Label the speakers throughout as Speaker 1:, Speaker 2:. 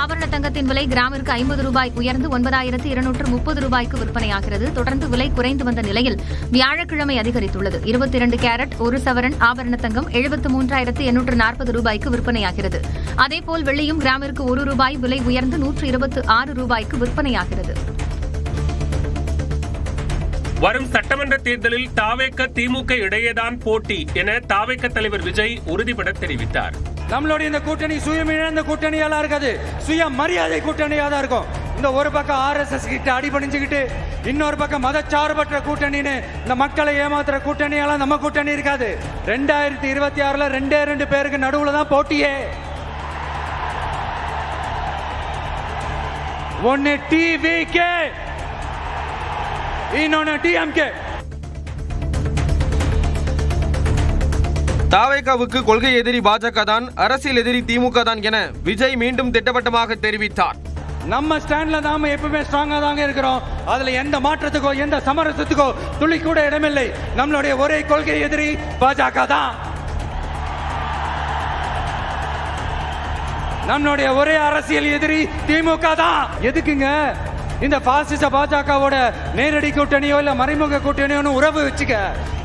Speaker 1: ஆபரண தங்கத்தின் விலை கிராமிற்கு 50 ரூபாய் உயர்ந்து 9230 ரூபாய்க்கு விற்பனையாகிறது. தொடர்ந்து விலை குறைந்து வந்த நிலையில் வியாழக்கிழமை அதிகரித்துள்ளது. 22 கேரட் 1 சவரன் ஆபரண தங்கம் 73,840 ரூபாய்க்கு விற்பனையாகிறது. அதேபோல் வெள்ளியும் கிராமிற்கு 1 ரூபாய் விலை உயர்ந்து 126 ரூபாய்க்கு விற்பனையாகிறது.
Speaker 2: வரும் சட்டமன்ற தேர்தலில் தாவேக திமுக இடையேதான் போட்டி என தாவேக தலைவர் விஜய் உறுதிபட தெரிவித்தார்.
Speaker 3: நம்மளுடைய இந்த கூட்டணி சுயமிழந்த கூட்டணியால இருக்காது, சுய மரியாதை கூட்டணியா தான் இருக்கும். இந்த ஒரு பக்கம் RSS கிட்ட அடிபணிஞ்சுக்கிட்டு, இன்னொரு பக்கம் மதச்சார்பற்ற கூட்டணின்னு இந்த மக்களை ஏமாத்துற கூட்டணியால நம்ம கூட்டணி இருக்காது. 2026ல 2 பேருக்கு நடுவுல தான் போட்டியே. ஒன்னு TVK, இன்னொன்னு DMK.
Speaker 4: தாவேகாவுக்கு கொள்கை எதிரி பாஜக தான், அரசியல் எதிரி திமுக தான் என விஜய் மீண்டும் திட்டவட்டமாக தெரிவித்தார்.
Speaker 3: நம்ம ஸ்டாண்ட்ல நாம எப்பவுமே ஸ்ட்ராங்கா தாங்க இருக்கிறோம். அதுல எந்த மாற்றத்துக்கோ எந்த சமரசத்துக்கோ துளி கூட இடமில்லை. நம்மளுடைய ஒரே கொள்கை எதிரி பாஜக தான். நம்மளுடைய ஒரே அரசியல் எதிரி திமுக தான். எதுக்குங்க இந்த பாசிச பாஜகவோட நேரடி கூட்டணியோ இல்ல மறைமுக கூட்டணியோ உறவு வச்சுக்க?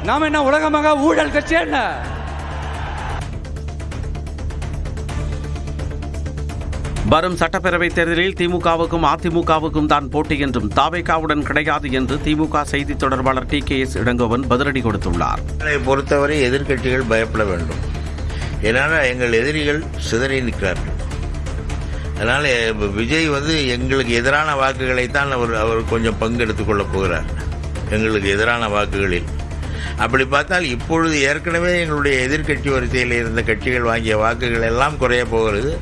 Speaker 3: நாம என்ன உலகமாக ஊழல் கட்சி என்ன?
Speaker 5: வரும் சட்டப்பேரவை தேர்தலில் திமுகவுக்கும் அதிமுகவுக்கும் தான் போட்டி என்றும் தாவேகாவுடன் கிடையாது என்று திமுக செய்தி தொடர்பாளர் TKS இளங்கோவன் பதிலடி கொடுத்துள்ளார்.
Speaker 6: பொறுத்தவரை எதிர்க்கட்சிகள் பயப்பட வேண்டும். ஏன்னா எங்கள் எதிரிகள் சிதறி நிற்கிறார்கள். அதனால விஜய் எங்களுக்கு எதிரான வாக்குகளைத்தான் அவர் கொஞ்சம் பங்கெடுத்துக் கொள்ளப் போகிறார். எங்களுக்கு எதிரான வாக்குகளில் அப்படி பார்த்தால் இப்பொழுது ஏற்கனவே எங்களுடைய எதிர்க்கட்சி வரிசையில் இருந்த கட்சிகள் வாங்கிய வாக்குகள் எல்லாம் குறைய போகிறது.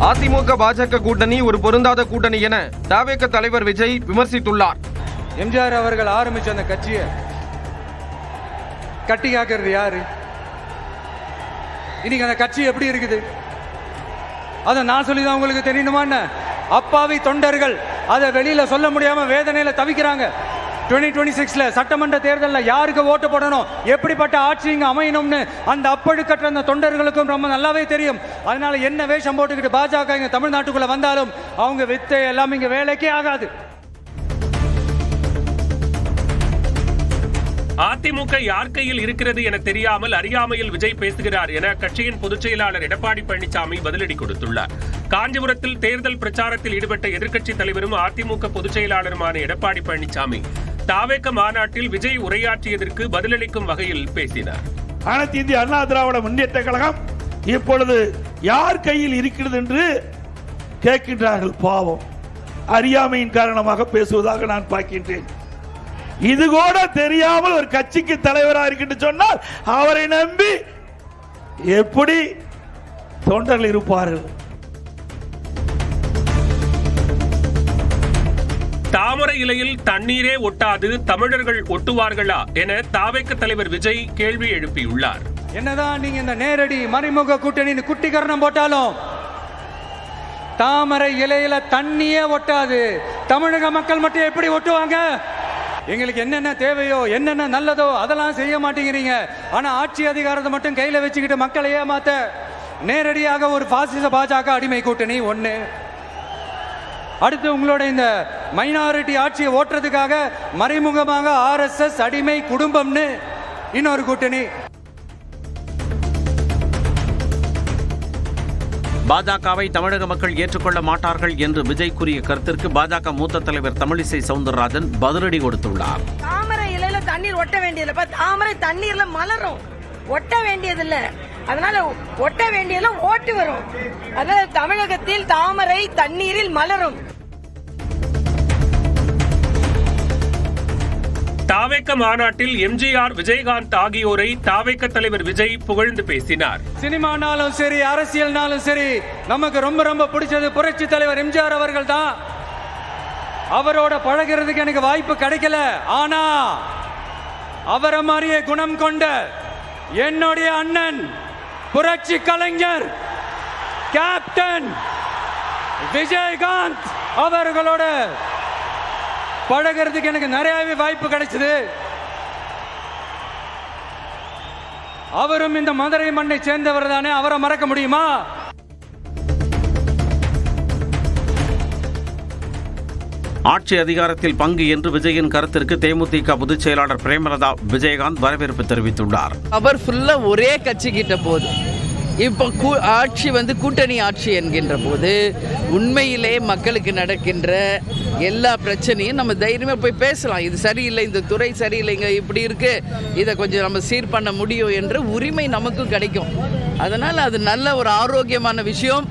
Speaker 4: அதிமுக பாஜக கூட்டணி ஒரு பொருந்தாத கூட்டணி என தாவேக தலைவர் விஜய் விமர்சித்துள்ளார்.
Speaker 3: எம்ஜிஆர் அவர்கள் ஆரம்பிச்ச அந்த கட்சியை கட்டி காக்கிறது யாரு? இன்னைக்கு அந்த கட்சி எப்படி இருக்குது அதை நான் சொல்லிதான் உங்களுக்கு தெரியணுமா? அப்பாவி தொண்டர்கள் அதை வெளியில சொல்ல முடியாம வேதனையில தவிக்கிறாங்க. 2026ல சட்டமன்ற தேர்தலில் யாருக்கு ஓட்டு போடணும், எப்படிப்பட்ட ஆட்சி இங்க அமையணும்னு அந்த அப்பழுக்கற்ற அந்த தொண்டர்களுக்கும் ரொம்ப நல்லாவே தெரியும். அதனால என்ன வேஷம் போட்டுக்கிட்டு பாஜக இங்க தமிழ்நாட்டுக்குள்ள வந்தாலும் அவங்க வித்தை எல்லாம் இங்க வேலைக்கே ஆகாது.
Speaker 2: அதிமுக யார் கையில் இருக்கிறது என தெரியாமல் அறியாமையில் விஜய் பேசுகிறார் என கட்சியின் பொதுச் செயலாளர் எடப்பாடி பழனிசாமி பதிலடி கொடுத்துள்ளார். காஞ்சிபுரத்தில் தேர்தல் பிரச்சாரத்தில் ஈடுபட்ட எதிர்க்கட்சித் தலைவரும் அதிமுக பொதுச் செயலாளருமான எடப்பாடி பழனிசாமி தாவேக மாநாட்டில் விஜய் உரையாற்றியதற்கு பதிலளிக்கும் வகையில் பேசினார்.
Speaker 7: அனைத்து இந்திய அண்ணா திராவிட முன்னேற்ற கழகம் இப்பொழுது யார் கையில் இருக்கிறது என்று கேட்கின்றார்கள். பாவம், அறியாமையின் காரணமாக பேசுவதாக நான் பார்க்கின்றேன். இது கூட தெரியாமல் ஒரு கட்சிக்கு தலைவராக இருக்கின்ற சொன்னால் அவரை நம்பி எப்படி தொண்டர்கள் இருப்பார்கள்?
Speaker 2: தாமரை இலையில் தண்ணீரே ஒட்டாது, தமிழர்கள் ஒட்டுவார்களா என தாவேக தலைவர் விஜய் கேள்வி எழுப்பியுள்ளார்.
Speaker 3: என்னதான் நீங்க இந்த நேரடி மறைமுக கூட்டணி குட்டிகரணம் போட்டாலும் தாமரை இலையில தண்ணியே ஒட்டாது. தமிழக மக்கள் மட்டும் எப்படி ஒட்டுவாங்க? எங்களுக்கு என்னென்ன தேவையோ என்னென்ன நல்லதோ அதெல்லாம் செய்ய மாட்டேங்கிறீங்க. ஆனா ஆட்சி அதிகாரத்தை மட்டும் கையில வச்சுக்கிட்டு மக்களை ஏமாத்த நேரடியாக ஒரு பாசிச பாஜக அடிமை கூட்டணி ஒண்ணு. அடுத்து உங்களோட இந்த மைனாரிட்டி ஆட்சியை ஓட்டுறதுக்காக மறைமுகமாக RSS அடிமை குடும்பம்னு இன்னொரு கூட்டணி.
Speaker 5: பாஜகவை தமிழக மக்கள் ஏற்றுக்கொள்ள மாட்டார்கள் என்று விஜய் கூறிய கருத்திற்கு பாஜக மூத்த தலைவர் தமிழிசை சவுந்தரராஜன் பதிலடி கொடுத்துள்ளார்.
Speaker 8: தாமரை இலையில தண்ணீர் ஒட்ட வேண்டியதில்லை, தாமரை தண்ணீர்ல மலரும், ஒட்ட வேண்டியதில்லை. அதனால ஒட்ட வேண்டியதெல்லாம் ஓட்டு வரும். அதாவது தமிழகத்தில் தாமரை தண்ணீரில் மலரும்.
Speaker 2: தாவேக மாநாட்டில் எம்ஜிஆர், விஜயகாந்த் ஆகியோரை தாவேக தலைவர் விஜய் புகழ்ந்து பேசினார்.
Speaker 3: சினிமானாலும் சரி அரசியல்னாலும் சரி நமக்கு ரொம்ப ரொம்ப பிடிச்சது புரட்சி தலைவர் எம்ஜிஆர் அவர்கள் தான். அவரோட பழகிறதுக்கு எனக்கு வாய்ப்பு கிடைக்கல. ஆனா அவரை மாதிரியே குணம் கொண்ட என்னுடைய அண்ணன் புரட்சி கலைஞர் கேப்டன் விஜயகாந்த் அவர்களோட பழகிறதுக்கு எனக்கு நிறையவே வாய்ப்பு கிடைச்சது. அவரும் இந்த மதுரை மண்ணை சேர்ந்தவர் தானே, அவரை மறக்க முடியுமா?
Speaker 5: ஆட்சி அதிகாரத்தில் பங்கு என்று விஜயின் கருத்திற்கு தேமுதிக பொதுச் செயலாளர் பிரேமலதா விஜயகாந்த் வரவேற்பு தெரிவித்துள்ளார்.
Speaker 9: அவர் ஃபுல்லா ஒரே கட்சி கிட்ட போது இப்போ ஆட்சி கூட்டணி ஆட்சி என்கின்ற போது உண்மையிலே மக்களுக்கு நடக்கின்ற எல்லா பிரச்சனையும் நம்ம தைரியமாக போய் பேசலாம். இது சரியில்லை, இந்த துறை சரியில்லைங்க, இப்படி இருக்கு, இதை கொஞ்சம் நம்ம சீர் பண்ண முடியும் என்ற உரிமை நமக்கும் கிடைக்கும். அதனால் அது நல்ல ஒரு ஆரோக்கியமான விஷயம்.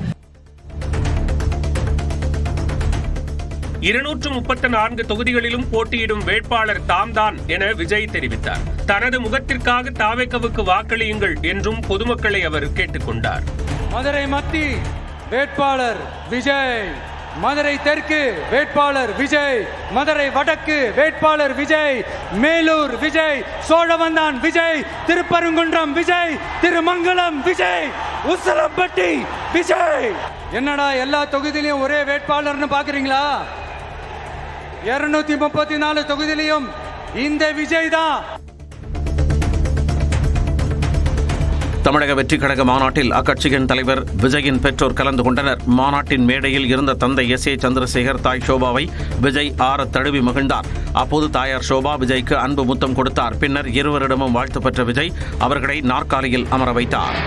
Speaker 2: 234 தொகுதிகளிலும் போட்டியிடும் வேட்பாளர் தாம்தான் என விஜய் தெரிவித்தார். தனது முகத்திற்காக தாவேகவுக்கு வாக்களியுங்கள் என்றும் பொதுமக்களை அவர் கேட்டுக்கொண்டார்.
Speaker 3: மதுரை மத்தி வேட்பாளர் விஜய், மதுரை தெற்கு வேட்பாளர் விஜய், மதுரை வடக்கு வேட்பாளர் விஜய், மேலூர் விஜய், சோழவந்தான் விஜய், திருப்பரங்குன்றம் விஜய், திருமங்கலம் விஜய், உசிலம்பட்டி விஜய். என்னடா எல்லா தொகுதியிலும் ஒரே வேட்பாளர்னு பாக்குறீங்களா? 234 தொகுதியிலும் இந்த விஜய் தான்.
Speaker 5: தமிழக வெற்றி கழக மாநாட்டில் அக்கட்சியின் தலைவர் விஜயின் பெற்றோர் கலந்து கொண்டனர். மாநாட்டின் மேடையில் இருந்த தந்தை எஸ். ஏ. சந்திரசேகர் தாய் ஷோபாவை விஜய் ஆற தழுவி மகிழ்ந்தார். அப்போது தாயார் ஷோபா விஜய்க்கு அன்பு முத்தம் கொடுத்தார். பின்னர் இருவரிடமும் வாழ்த்து பெற்ற விஜய் அவர்களை நாற்காலியில் அமர வைத்தார்.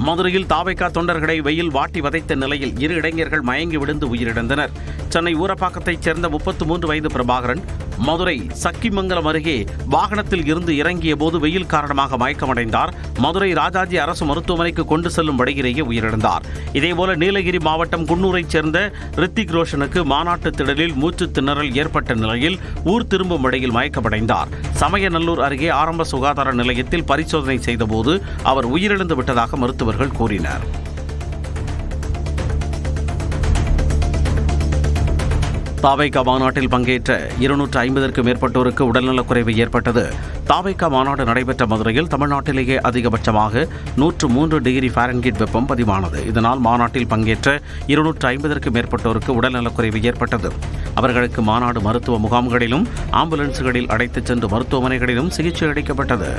Speaker 5: மதுரையில் தாவேகா தொண்டர்களை வெயில் வாட்டி வதைத்த நிலையில் 2 இளைஞர்கள் மயங்கி விழுந்து உயிரிழந்தனர். சென்னை ஊரப்பாக்கத்தைச் சேர்ந்த 33 வயது பிரபாகரன் மதுரை சக்கிமங்கலம் அருகே வாகனத்தில் இருந்து இறங்கிய போது வெயில் காரணமாக மயக்கமடைந்தார். மதுரை ராஜாஜி அரசு மருத்துவமனைக்கு கொண்டு செல்லும் வழியிலேயே உயிரிழந்தார். இதேபோல நீலகிரி மாவட்டம் குன்னூரைச் சேர்ந்த ரித்திக் ரோஷனுக்கு மாநாட்டு திடலில் மூச்சு திணறல் ஏற்பட்ட நிலையில் ஊர் திரும்பும் வழியில் மயக்கமடைந்தார். சமயநல்லூர் அருகே ஆரம்ப சுகாதார நிலையத்தில் பரிசோதனை செய்தபோது அவர் உயிரிழந்து விட்டதாக மருத்துவர்கள் கூறினர். தாவேகா மாநாட்டில் பங்கேற்ற 250க்கும் மேற்பட்டோருக்கு உடல்நலக்குறைவு ஏற்பட்டது. தாவேகா மாநாடு நடைபெற்ற மதுரையில் தமிழ்நாட்டிலேயே அதிகபட்சமாக 103 டிகிரி ஃபாரன்ஹீட் வெப்பம் பதிவானது. இதனால் மாநாட்டில் பங்கேற்ற 250க்கும் மேற்பட்டோருக்கு உடல்நலக்குறைவு ஏற்பட்டது. அவர்களுக்கு மாநாடு மருத்துவ முகாம்களிலும் ஆம்புலன்ஸ்களில் அழைத்துச் சென்று மருத்துவமனைகளிலும் சிகிச்சை அளிக்கப்பட்டது.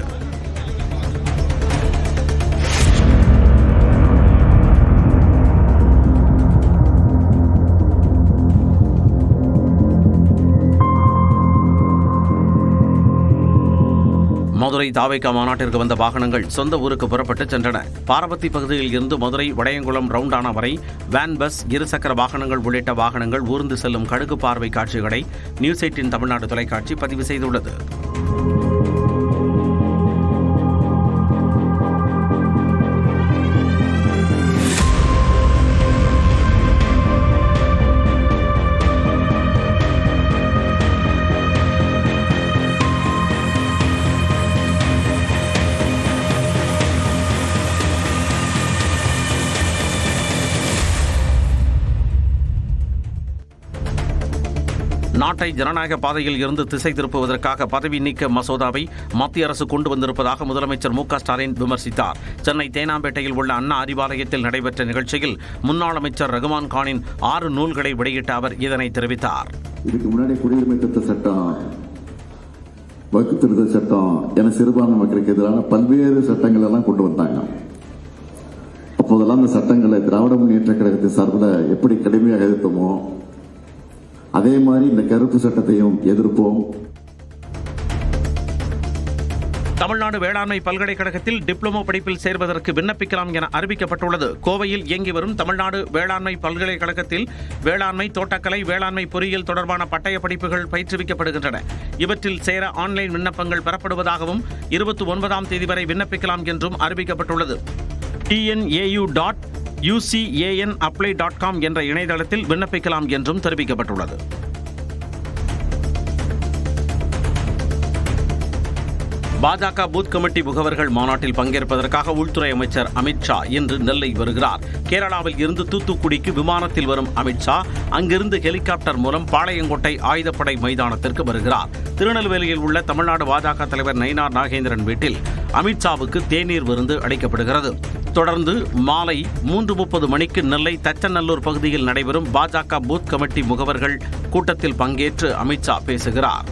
Speaker 5: மதுரை தாவேகா மாநாட்டிற்கு வந்த வாகனங்கள் சொந்த ஊருக்கு புறப்பட்டு சென்றன. பாரபத்தி பகுதியில் இருந்து மதுரை வடையங்குளம் ரவுண்டானா வரை வேன், பஸ், இருசக்கர வாகனங்கள் உள்ளிட்ட வாகனங்கள் ஊர்ந்து செல்லும் கடுகு பார்வை காட்சிகளை நியூஸ் 18 தமிழ்நாடு தொலைக்காட்சி பதிவு செய்துள்ளது. நாட்டை ஜனநாயக பாதையில் இருந்து திசை திருப்புவதற்காக பதவி நீக்க மசோதாவை மத்திய அரசு கொண்டு வந்திருப்பதாக முதலமைச்சர் மு.க. ஸ்டாலின் விமர்சித்தார். சென்னை தேனாம்பேட்டையில் உள்ள அண்ணா அறிவாலயத்தில் நடைபெற்ற நிகழ்ச்சியில் முன்னாள் அமைச்சர் ரகுமான் கானின் 6 நூல்களை வெளியிட்ட அவர் இதனை தெரிவித்தார்.
Speaker 10: இதுக்கு முன்னாடி குடியுரிமை திருத்த சட்டம், வக்கு திருத்த சட்டம் என சிறுபான்மை மக்களுக்கு எதிரான பல்வேறு சட்டங்கள் எல்லாம் கொண்டு வந்தாங்க. அப்போதெல்லாம் அந்த சட்டங்களை திராவிட முன்னேற்ற கழகத்தின் சார்பில் எப்படி கடுமையாக எதிர்த்தோமோ அதே மாதிரி இந்த கருப்பு சட்டத்தையும் எதிர்ப்போம்.
Speaker 5: தமிழ்நாடு வேளாண்மை பல்கலைக்கழகத்தில் டிப்ளமோ படிப்பில் சேர்வதற்கு விண்ணப்பிக்கலாம் என அறிவிக்கப்பட்டுள்ளது. கோவையில் இயங்கி வரும் தமிழ்நாடு வேளாண்மை பல்கலைக்கழகத்தில் வேளாண்மை, தோட்டக்கலை, வேளாண்மை பொறியியல் தொடர்பான பட்டய படிப்புகள் பயிற்றுவிக்கப்படுகின்றன. இவற்றில் சேர ஆன்லைன் விண்ணப்பங்கள் பெறப்படுவதாகவும் 29ஆம் தேதி வரை விண்ணப்பிக்கலாம் என்றும் அறிவிக்கப்பட்டுள்ளது. tnau.ucanapply.com என்ற இணையதளத்தில் விண்ணப்பிக்கலாம் என்றும் தெரிவிக்கப்பட்டுள்ளது. பாஜக பூத் கமிட்டி முகவர்கள் மாநாட்டில் பங்கேற்பதற்காக உள்துறை அமைச்சர் அமித்ஷா இன்று நெல்லை வருகிறார். கேரளாவில் இருந்து தூத்துக்குடிக்கு விமானத்தில் வரும் அமித்ஷா அங்கிருந்து ஹெலிகாப்டர் மூலம் பாளையங்கோட்டை ஆயுதப்படை மைதானத்திற்கு வருகிறார். திருநெல்வேலியில் உள்ள தமிழ்நாடு பாஜக தலைவர் நயினார் நாகேந்திரன் வீட்டில் அமித்ஷாவுக்கு தேநீர் விருந்து அளிக்கப்படுகிறது. தொடர்ந்து மாலை 3:30 மணிக்கு நெல்லை தச்சநல்லூர் பகுதியில் நடைபெறும் பாஜக பூத் கமிட்டி முகவர்கள் கூட்டத்தில் பங்கேற்று அமித்ஷா பேசுகிறார்.